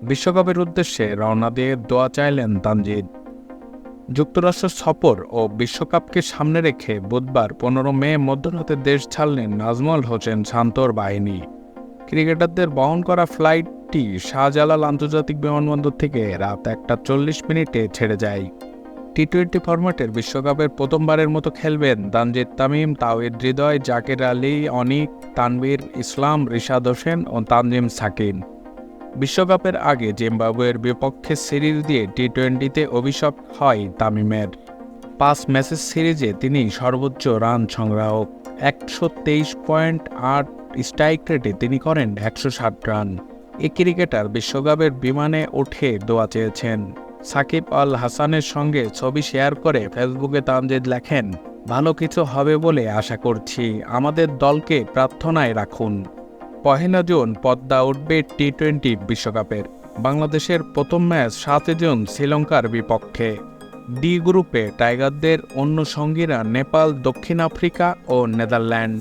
বিশ্বকাপের উদ্দেশ্যে রওনা দিয়ে দোয়া চাইলেন তানজিদ। যুক্তরাষ্ট্র সফর ও বিশ্বকাপকে সামনে রেখে বুধবার ১৫ মে মধ্যরাতে দেশ ছাড়লেন নাজমুল হোসেন শান্তর বাহিনী। ক্রিকেটারদের বহন করা ফ্লাইটটি শাহজালাল আন্তর্জাতিক বিমানবন্দর থেকে রাত ১টা ৪০ মিনিটে ছেড়ে যায়। টি-20 ফরম্যাটের বিশ্বকাপের প্রথমবারের মতো খেলবেন তানজিদ তামিম, তাওহিদ হৃদয়, জাকের আলী, অনিক, তানভীর ইসলাম, রিশাদ হোসেন ও তানজিম সাকিন। বিশ্বকাপের আগে জিম্বাবুয়ের বিপক্ষে সিরিজ দিয়ে টি-20তে অভিষেক হয় তামিমের। ৫ ম্যাচের সিরিজে তিনি সর্বোচ্চ রান সংগ্রাহক। ১২৩.৮ স্ট্রাইক রেটে তিনি করেন ১৬০ রান। এই ক্রিকেটার বিশ্বকাপের বিমানে উঠে দোয়া চেয়েছেন। সাকিব আল হাসানের সঙ্গে ছবি শেয়ার করে ফেসবুকে তানজিদ লেখেন, ভালো কিছু হবে বলে আশা করছি, আমাদের দলকে প্রার্থনায় রাখুন। ১ জুন পদ্মা উঠবে টি-20 বিশ্বকাপের। বাংলাদেশের প্রথম ম্যাচ ৭ জুন শ্রীলঙ্কার বিপক্ষে। ডি গ্রুপে টাইগারদের অন্য সঙ্গীরা নেপাল, দক্ষিণ আফ্রিকা ও নেদারল্যান্ড।